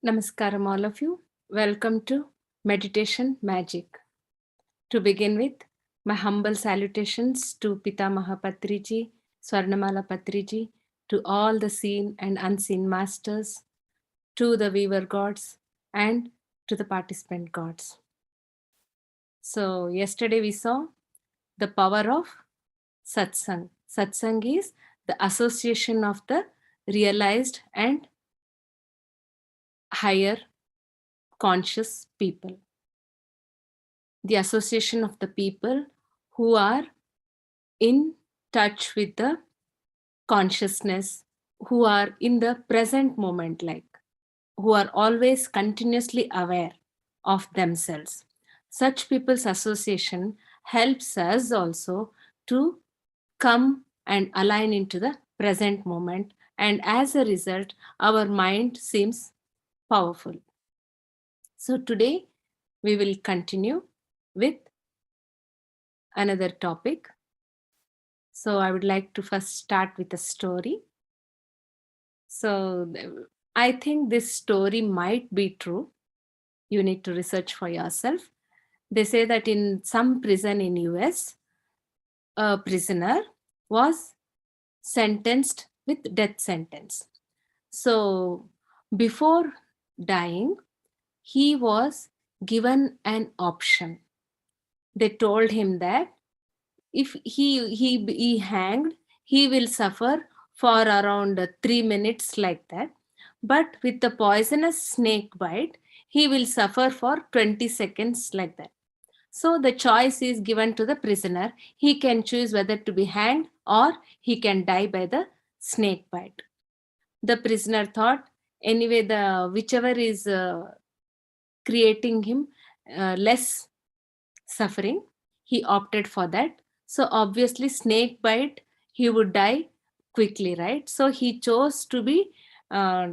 Namaskaram, all of you. Welcome to Meditation Magic. To begin with, my humble salutations to Pitamaha Patriji, Swarnamala Patriji, to all the seen and unseen masters, to the weaver gods, and to the participant gods. So, yesterday we saw the power of satsang. Satsang is the association of the realized and higher conscious people. The association of the people who are in touch with the consciousness, who are in the present moment, like who are always continuously aware of themselves. Such people's association helps us also to come and align into the present moment, and as a result, our mind seems powerful. So, today we will continue with another topic. So I would like to first start with a story. So I think this story might be true. You need to research for yourself. They say that in some prison in US, a prisoner was sentenced with death sentence. So before dying, he was given an option. They told him that if he hanged, he will suffer for around 3 minutes, like that, but with the poisonous snake bite he will suffer for 20 seconds, like that. So the choice is given to the prisoner. He can choose whether to be hanged or he can die by the snake bite. The prisoner thought, anyway, the whichever is creating him less suffering, he opted for that. So obviously snake bite, he would die quickly, right? So he chose to be uh,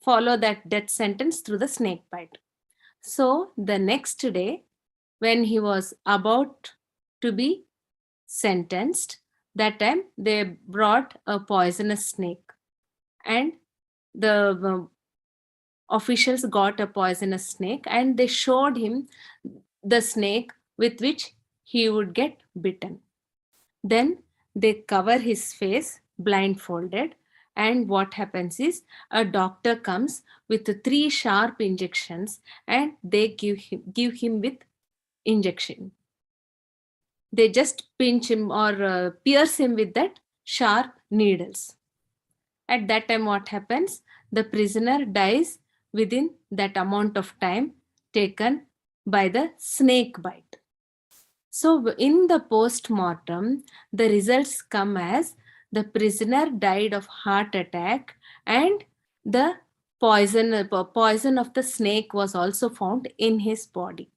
follow that death sentence through the snake bite. So the next day, when he was about to be sentenced, that time they brought a poisonous snake, and the officials got a poisonous snake and they showed him the snake with which he would get bitten. Then they cover his face blindfolded, and what happens is a doctor comes with 3 sharp injections and they give him with injection. They just pinch him or pierce him with that sharp needles. At that time, what happens? The prisoner dies within that amount of time taken by the snake bite. So, in the post mortem, the results come as the prisoner died of heart attack, and the poison of the snake was also found in his body.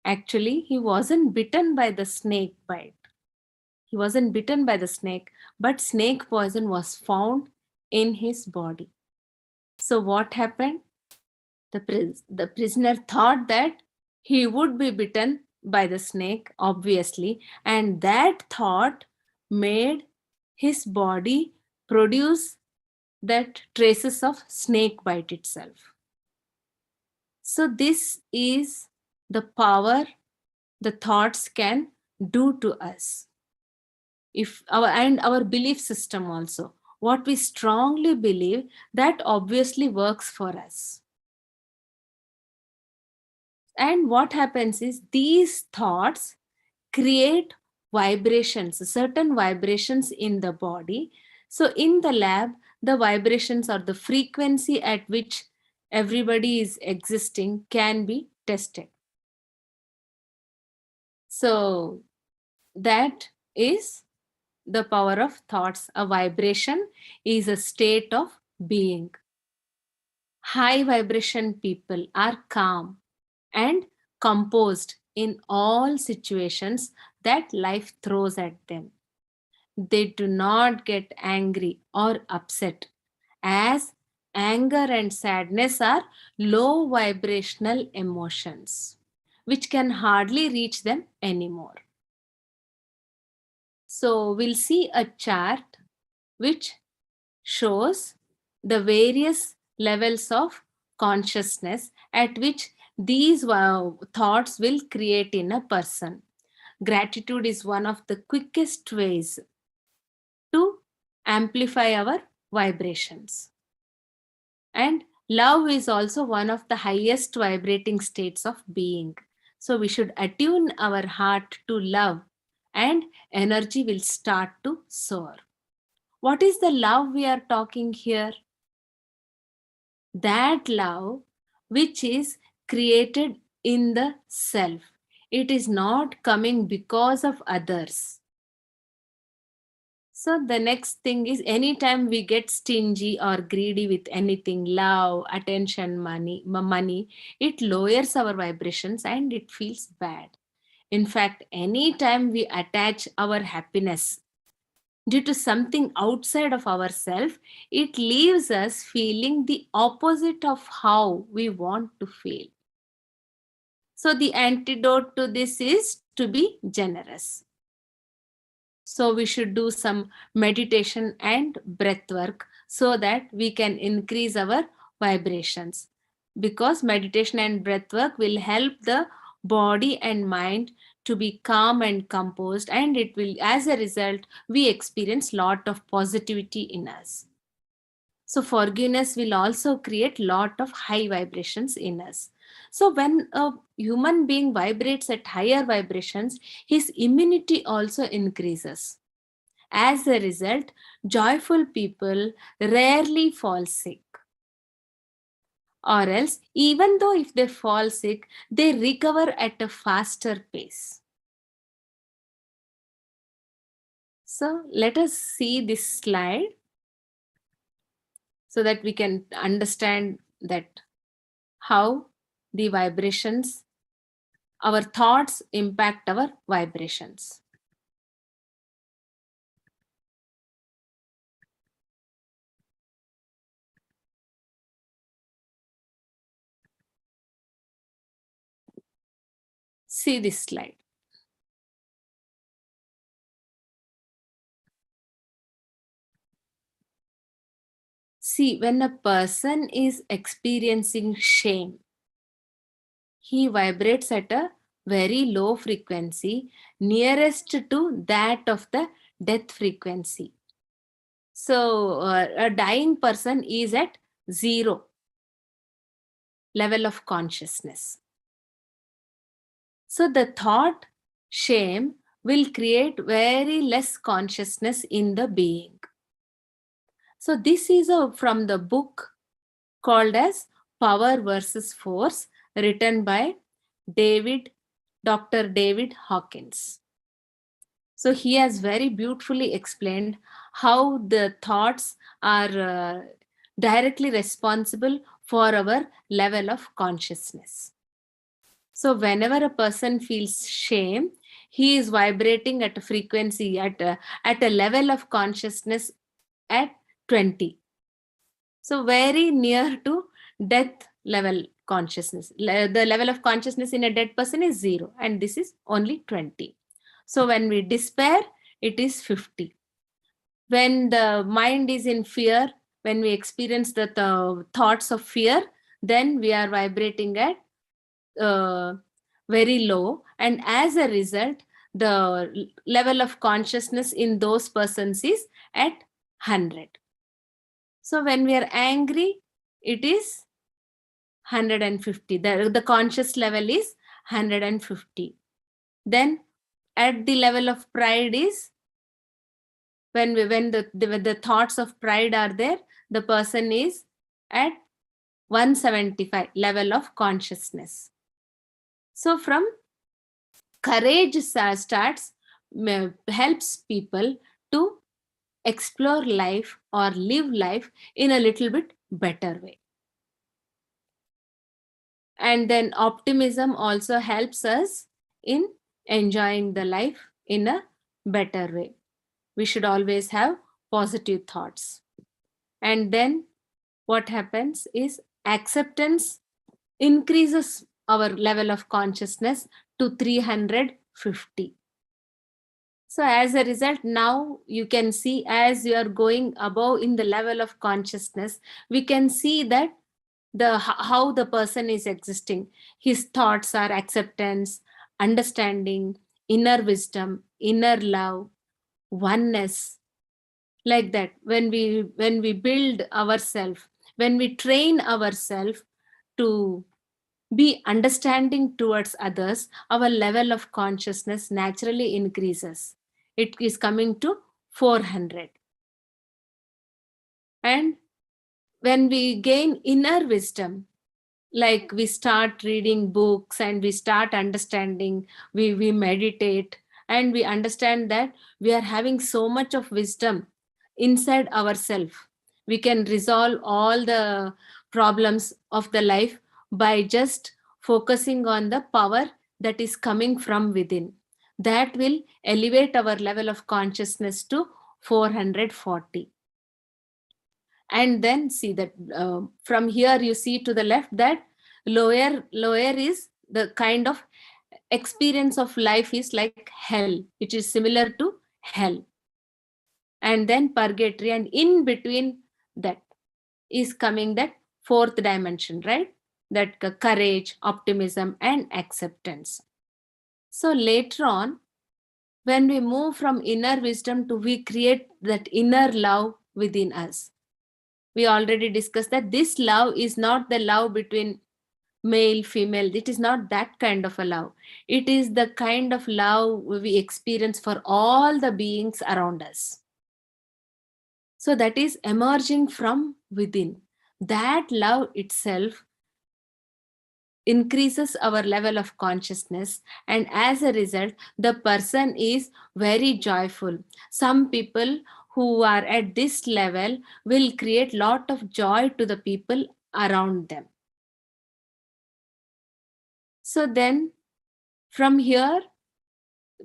Actually, he wasn't bitten by the snake bite. He wasn't bitten by the snake, but snake poison was found in his body. So, what happened? The prisoner thought that he would be bitten by the snake, obviously, and that thought made his body produce that traces of snake bite itself. So, this is the power the thoughts can do to us. If our belief system also, what we strongly believe, that obviously works for us. And what happens is these thoughts create vibrations, certain vibrations in the body. So in the lab, the vibrations or the frequency at which everybody is existing can be tested. So that is the power of thoughts. A vibration is a state of being. High vibration people are calm and composed in all situations that life throws at them. They do not get angry or upset, as anger and sadness are low vibrational emotions which can hardly reach them anymore. So, we'll see a chart which shows the various levels of consciousness at which these thoughts will create in a person. Gratitude is one of the quickest ways to amplify our vibrations. And love is also one of the highest vibrating states of being. So we should attune our heart to love, and energy will start to soar. What is the love we are talking here? That love which is created in the self. It is not coming because of others. So the next thing is, anytime we get stingy or greedy with anything, love, attention, money, it lowers our vibrations and it feels bad. In fact, anytime we attach our happiness due to something outside of ourselves, it leaves us feeling the opposite of how we want to feel. So the antidote to this is to be generous. So we should do some meditation and breath work so that we can increase our vibrations. Because meditation and breath work will help the body and mind to be calm and composed, and it will, as a result, we experience lot of positivity in us. So forgiveness will also create lot of high vibrations in us. So when a human being vibrates at higher vibrations, his immunity also increases. As a result, joyful people rarely fall sick. Or else, even though if they fall sick, they recover at a faster pace. So let us see this slide so that we can understand that how the vibrations, our thoughts impact our vibrations. See this slide. See, when a person is experiencing shame, he vibrates at a very low frequency, nearest to that of the death frequency. So, a dying person is at zero level of consciousness. So, the thought shame will create very less consciousness in the being. So, this is from the book called as Power versus Force, written by Dr. David Hawkins. So he has very beautifully explained how the thoughts are directly responsible for our level of consciousness. So whenever a person feels shame, he is vibrating at a frequency, at a level of consciousness at 20. So very near to death level consciousness. The level of consciousness in a dead person is 0, and this is only 20. So when we despair, it is 50. When the mind is in fear, when we experience the thoughts of fear, then we are vibrating at uh, very low, and as a result, the level of consciousness in those persons is at 100. So when we are angry, it is 150. The conscious level is 150. Then at the level of pride is, when the thoughts of pride are there, the person is at 175 level of consciousness. So from courage starts, helps people to explore life or live life in a little bit better way. And then optimism also helps us in enjoying the life in a better way. We should always have positive thoughts. And then what happens is, acceptance increases our level of consciousness to 350. So as a result, now you can see, as you are going above in the level of consciousness, we can see that how the person is existing. His thoughts are acceptance, understanding, inner wisdom, inner love, oneness, like that. When we build ourselves, when we train ourselves to be understanding towards others, our level of consciousness naturally increases. It is coming to 400. And when we gain inner wisdom, like we start reading books and we start understanding, we meditate, and we understand that we are having so much of wisdom inside ourselves. We can resolve all the problems of the life by just focusing on the power that is coming from within. That will elevate our level of consciousness to 440. And then see that from here you see to the left that lower is the kind of experience of life is like hell, which is similar to hell. And then purgatory, and in between that is coming that fourth dimension, right? That courage, optimism, and acceptance. So later on, when we move from inner wisdom to, we create that inner love within us. We already discussed that this love is not the love between male, female. It is not that kind of a love. It is the kind of love we experience for all the beings around us. So that is emerging from within. That love itself increases our level of consciousness, and as a result the person is very joyful. Some people who are at this level will create lot of joy to the people around them. So then from here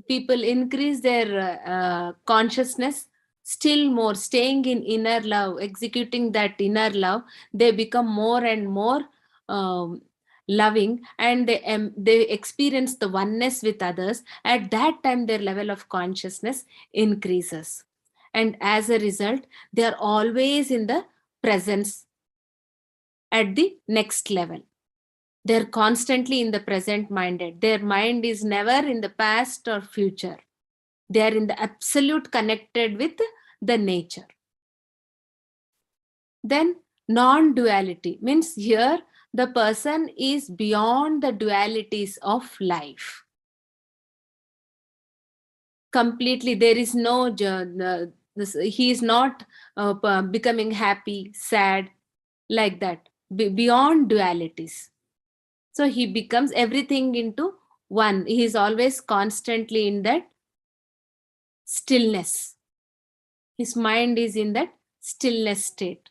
people increase their consciousness still more, staying in inner love, executing that inner love. They become more and more um, loving, and they experience the oneness with others. At that time their level of consciousness increases, and as a result they are always in the presence at the next level. They're constantly in the present minded. Their mind is never in the past or future. They are in the absolute connected with the nature. Then non-duality means here the person is beyond the dualities of life. Completely, there is no he is not becoming happy, sad, like that, beyond dualities. So he becomes everything into one. He is always constantly in that stillness. His mind is in that stillness state.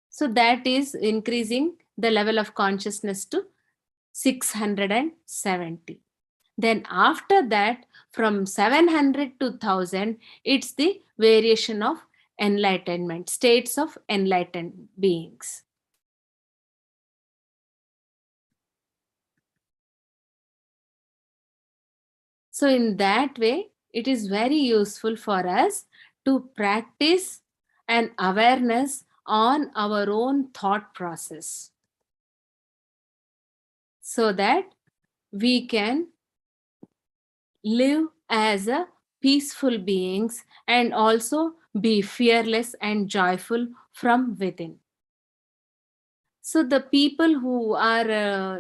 So that is increasing the level of consciousness to 670. Then after that, from 700 to 1000, it's the variation of enlightenment, states of enlightened beings. So in that way, it is very useful for us to practice an awareness on our own thought process, so that we can live as a peaceful beings and also be fearless and joyful from within. So the people who are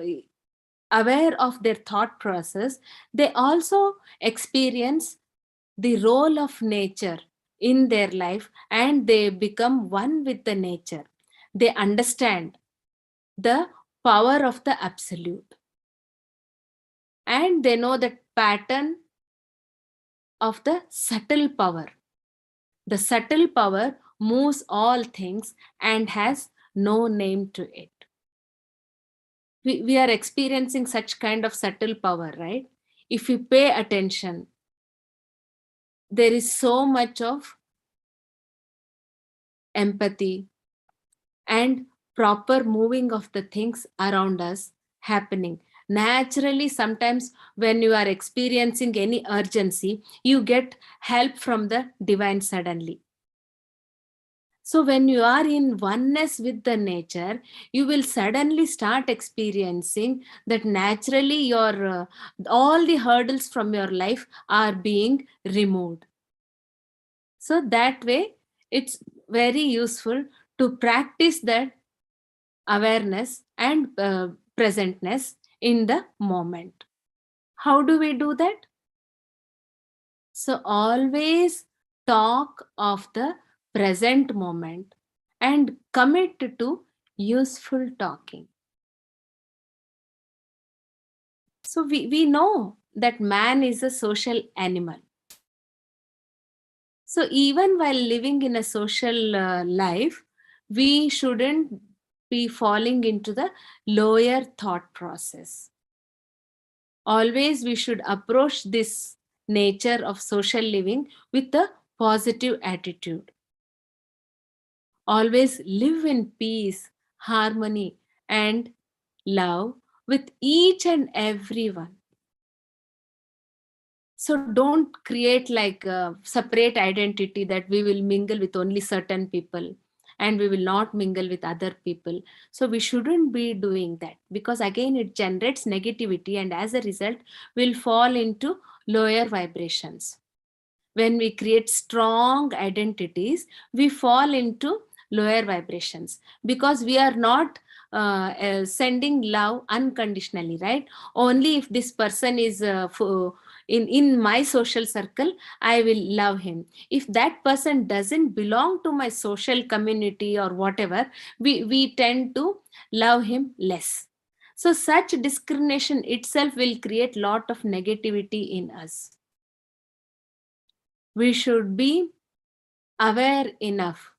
aware of their thought process, they also experience the role of nature in their life, and they become one with the nature. They understand the power of the absolute, and they know the pattern of the subtle power. The subtle power moves all things and has no name to it. We are experiencing such kind of subtle power, right? If you pay attention, there is so much of empathy and proper moving of the things around us happening naturally. Sometimes when you are experiencing any urgency, you get help from the divine suddenly. So when you are in oneness with the nature, you will suddenly start experiencing that naturally your all the hurdles from your life are being removed. So that way, it's very useful to practice that awareness and presentness in the moment. How do we do that? So always talk of the present moment and commit to useful talking. So we know that man is a social animal. So even while living in a social life, we shouldn't be falling into the lower thought process. Always we should approach this nature of social living with a positive attitude. Always live in peace, harmony, and love with each and everyone. So don't create like a separate identity that we will mingle with only certain people and we will not mingle with other people. So we shouldn't be doing that, because again it generates negativity, and as a result we'll fall into lower vibrations. When we create strong identities, we fall into lower vibrations, because we are not sending love unconditionally, right? Only if this person is in my social circle, I will love him. If that person doesn't belong to my social community or whatever, we tend to love him less. So such discrimination itself will create lot of negativity in us. We should be aware enough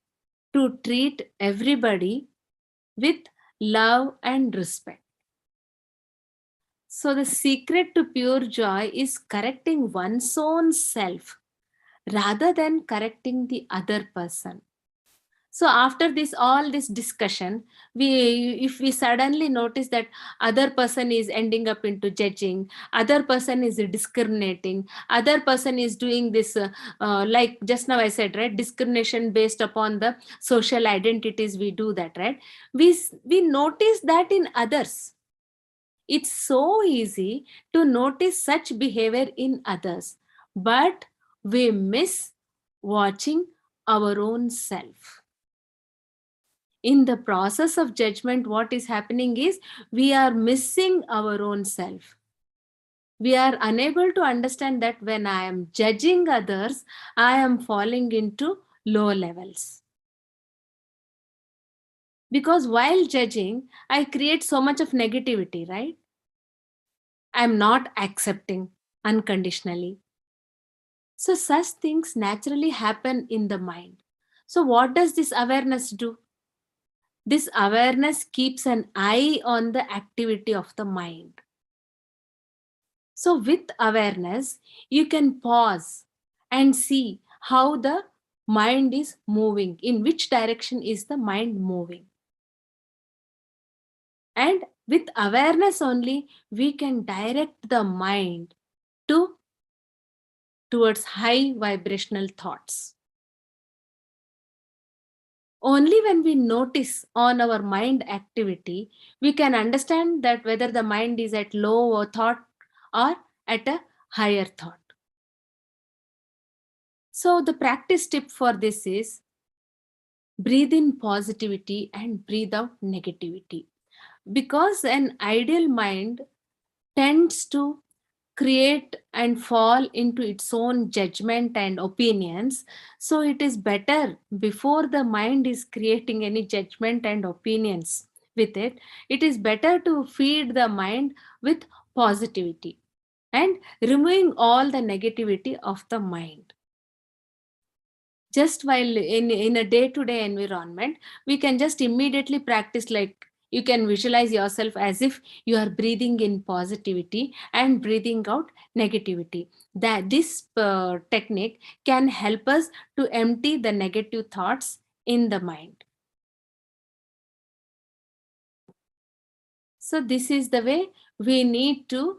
to treat everybody with love and respect. So, the secret to pure joy is correcting one's own self rather than correcting the other person. So after this all this discussion, we if we suddenly notice that other person is ending up into judging, other person is discriminating, other person is doing this like just now I said, right, discrimination based upon the social identities, we do that, right? We notice that in others. It's so easy to notice such behavior in others, but we miss watching our own self. In the process of judgment, what is happening is we are missing our own self. We are unable to understand that when I am judging others, I am falling into low levels. Because while judging, I create so much of negativity, right? I'm not accepting unconditionally. So such things naturally happen in the mind. So what does this awareness do? This awareness keeps an eye on the activity of the mind. So, with awareness, you can pause and see how the mind is moving, in which direction is the mind moving. And with awareness only, we can direct the mind to towards high vibrational thoughts. Only when we notice on our mind activity, we can understand that whether the mind is at low or thought or at a higher thought. So the practice tip for this is breathe in positivity and breathe out negativity, because an ideal mind tends to create and fall into its own judgment and opinions. So it is better, before the mind is creating any judgment and opinions with it, it is better to feed the mind with positivity and removing all the negativity of the mind. Just while in a day to day environment, we can just immediately practice, like you can visualize yourself as if you are breathing in positivity and breathing out negativity. That this technique can help us to empty the negative thoughts in the mind. So this is the way we need to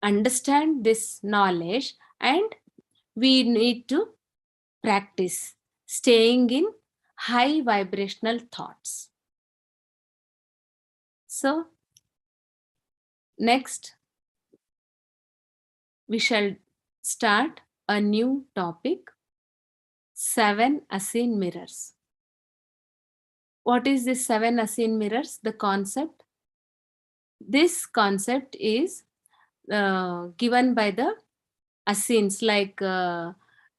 understand this knowledge, and we need to practice staying in high vibrational thoughts. So, next, we shall start a new topic, 7 unseen mirrors. What is this 7 unseen mirrors? The concept. This concept is given by the assassins, like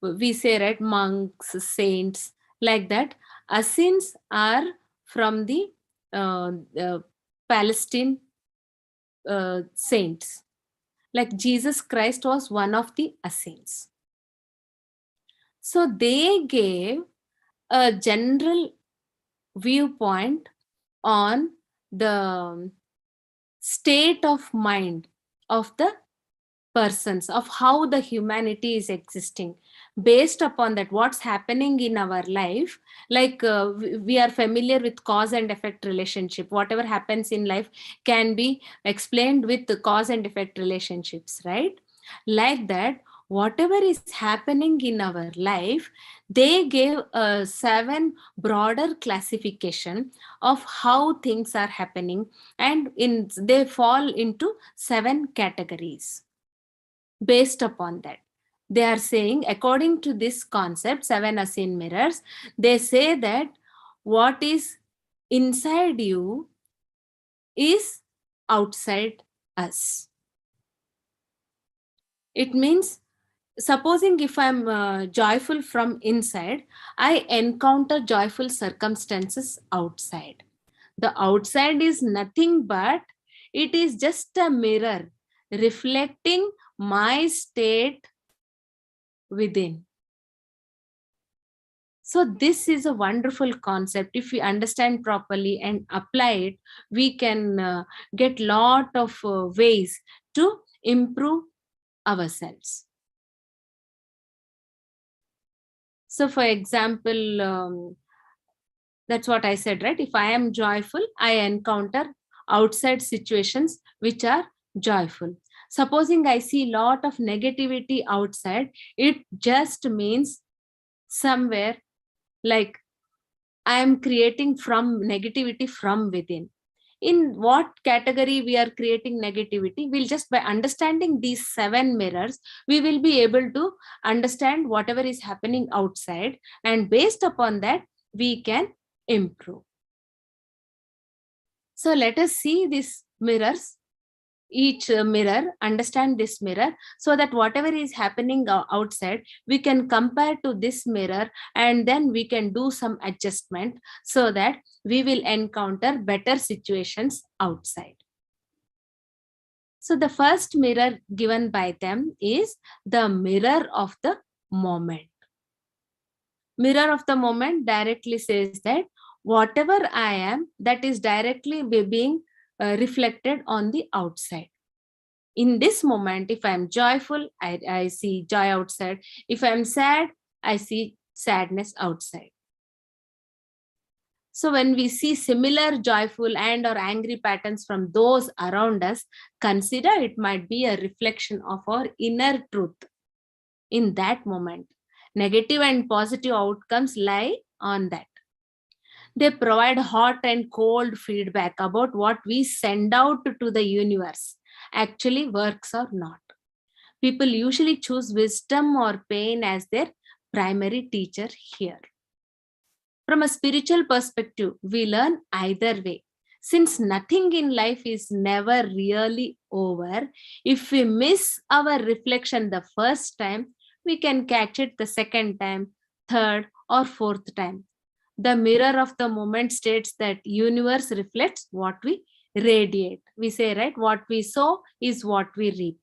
we say, right, monks, saints, like that. Assassins are from the uh, Palestine saints. Like Jesus Christ was one of the assassins. So they gave a general viewpoint on the state of mind of the persons, of how the humanity is existing. Based upon that, what's happening in our life, like we are familiar with cause and effect relationship. Whatever happens in life can be explained with the cause and effect relationships, right? Like that, whatever is happening in our life, they gave a 7 broader classification of how things are happening, and they fall into 7 categories. Based upon that, they are saying, according to this concept, 7 unseen mirrors, they say that what is inside you is outside us. It means, supposing if I'm joyful from inside, I encounter joyful circumstances outside. The outside is nothing but it is just a mirror reflecting my state within. So this is a wonderful concept. If we understand properly and apply it, we can get lot of ways to improve ourselves. So for example, that's what I said, right? If I am joyful, I encounter outside situations which are joyful. Supposing I see lot of negativity outside, it just means somewhere, like, I am creating from negativity from within. In what category we are creating negativity? We'll just, by understanding these 7 mirrors, we will be able to understand whatever is happening outside, and based upon that, we can improve. So let us see these mirrors, each mirror, understand this mirror, so that whatever is happening outside, we can compare to this mirror, and then we can do some adjustment so that we will encounter better situations outside. So the first mirror given by them is the mirror of the moment. Mirror of the moment directly says that whatever I am, that is directly being reflected on the outside. In this moment, if I'm joyful, I see joy outside. If I'm sad, I see sadness outside. So when we see similar joyful and or angry patterns from those around us, consider it might be a reflection of our inner truth in that moment. Negative and positive outcomes lie on that. They provide hot and cold feedback about what we send out to the universe actually works or not. People usually choose wisdom or pain as their primary teacher here. From a spiritual perspective, we learn either way. Since nothing in life is never really over, if we miss our reflection the first time, we can catch it the second time, third, or fourth time. The mirror of the moment states that universe reflects what we radiate. We say, right, what we sow is what we reap.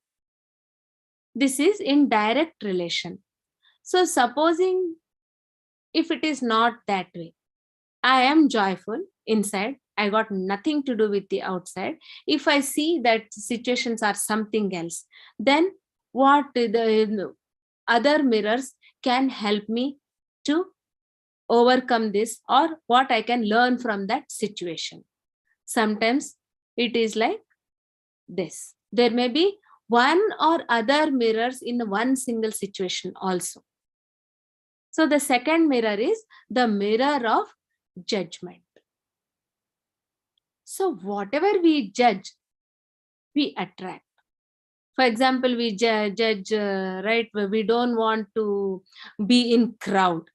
This is in direct relation. So supposing if it is not that way, I am joyful inside, I got nothing to do with the outside. If I see that situations are something else, then what the other mirrors can help me to overcome this, or what I can learn from that situation? Sometimes it is like this. There may be one or other mirrors in one single situation also. So the second mirror is the mirror of judgment. So whatever we judge, we attract. For example, we judge, right? We don't want to be in crowd.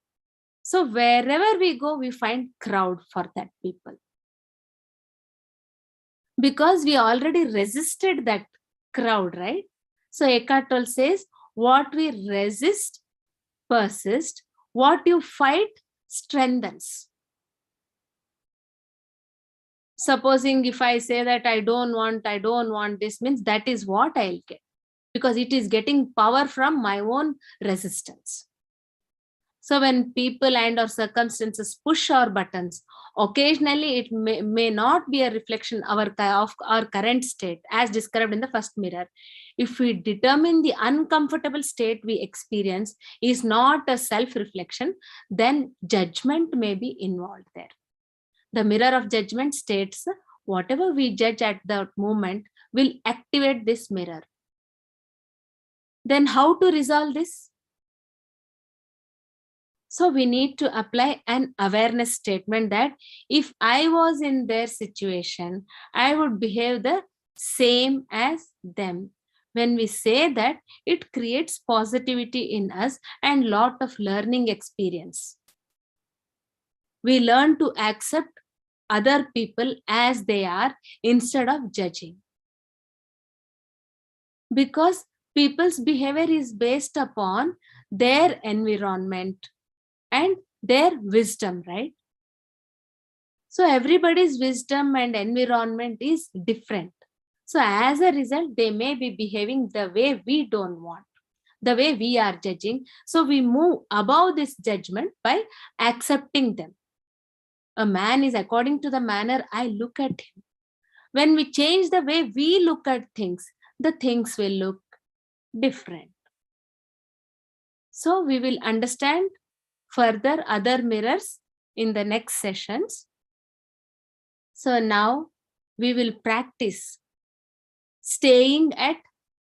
So wherever we go, we find crowd for that people. Because we already resisted that crowd, right? So Eckhart Tolle says, what we resist persist, what you fight strengthens. Supposing if I say that I don't want this, means that is what I'll get, because it is getting power from my own resistance. So when people and or circumstances push our buttons, occasionally it may not be a reflection of our current state as described in the first mirror. If we determine the uncomfortable state we experience is not a self-reflection, then judgment may be involved there. The mirror of judgment states whatever we judge at that moment will activate this mirror. Then how to resolve this? So we need to apply an awareness statement that if I was in their situation, I would behave the same as them. When we say that, it creates positivity in us and lot of learning experience. We learn to accept other people as they are instead of judging. Because people's behavior is based upon their environment and their wisdom, right? So everybody's wisdom and environment is different. So as a result, they may be behaving the way we don't want, the way we are judging. So we move above this judgment by accepting them. A man is according to the manner I look at him. When we change the way we look at things, the things will look different. So we will understand further other mirrors in the next sessions. So now we will practice staying at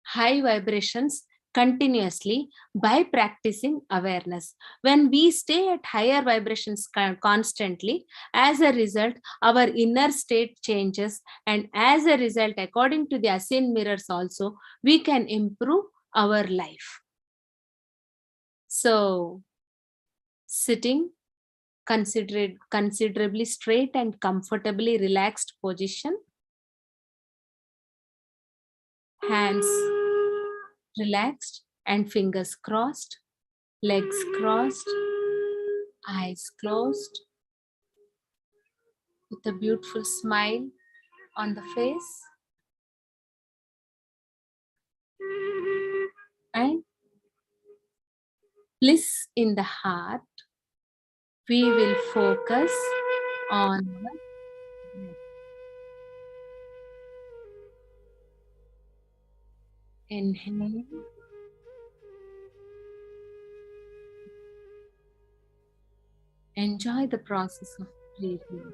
high vibrations continuously by practicing awareness. When we stay at higher vibrations constantly, as a result, our inner state changes, and as a result, according to the unseen mirrors also, we can improve our life. So sitting considerably straight and comfortably relaxed position, hands relaxed and fingers crossed, legs crossed, eyes closed, with a beautiful smile on the face, and bliss in the heart. We will focus on the breath. Inhale, enjoy the process of breathing.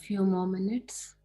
few more minutes.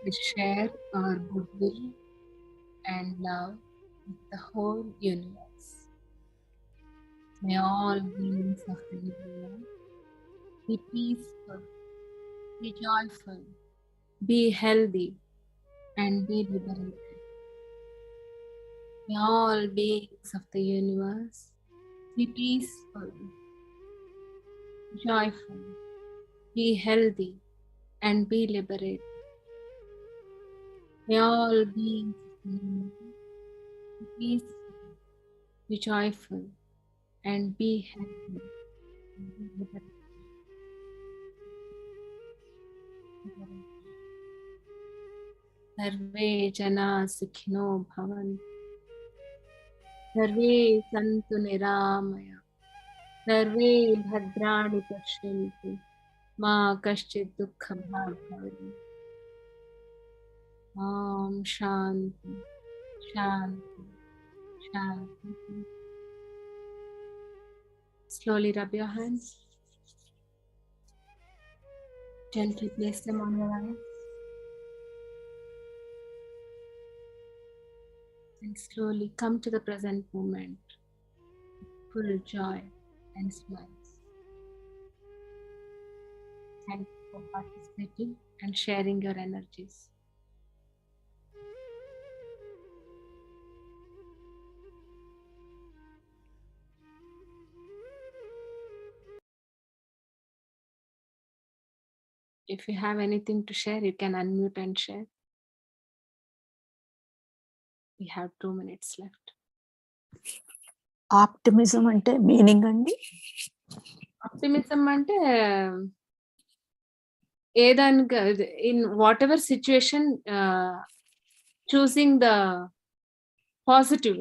We share our goodwill and love with the whole universe. May all beings of the universe be peaceful Be joyful, be healthy, and be liberated. May all beings of the universe be peaceful, joyful, be healthy, and be liberated. May all beings of the universe be peaceful, be joyful, and be happy. And be liberated. सर्वे जना सुखिनो भवन्तु, सर्वे सन्तु निरामया, सर्वे भद्राणि पश्यन्तु, मा कश्चित् दुःखभाग् भवेत्। ॐ शान्ति शान्ति शान्ति. Slowly rub your hands. Gently place them on your eyes. And slowly come to the present moment, full joy and smiles. Thank you for participating and sharing your energies. If you have anything to share, you can unmute and share. We have 2 minutes left. Optimism అంటే meaning అండి? Optimism అంటే ఏదానికి in whatever situation choosing the positive.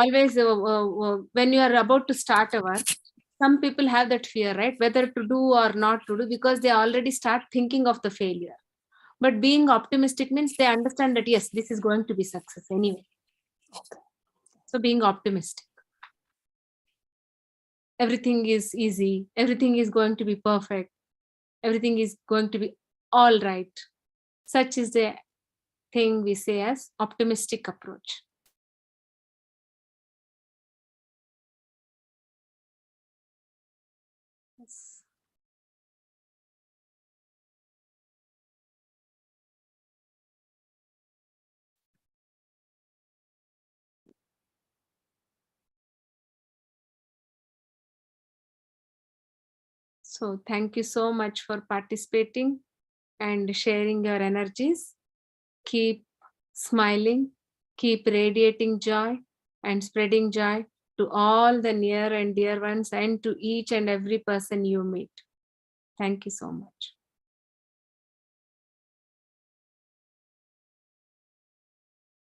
Always when you are about to start a work, some people have that fear, right? Whether to do or not to do, because they already start thinking of the failure. But being optimistic means they understand that yes, this is going to be success anyway. So being optimistic. Everything is easy. Everything is going to be perfect. Everything is going to be all right. Such is the thing we say as optimistic approach. Yes. So thank you so much for participating and sharing your energies. Keep smiling, keep radiating joy and spreading joy to all the near and dear ones and to each and every person you meet. Thank you so much.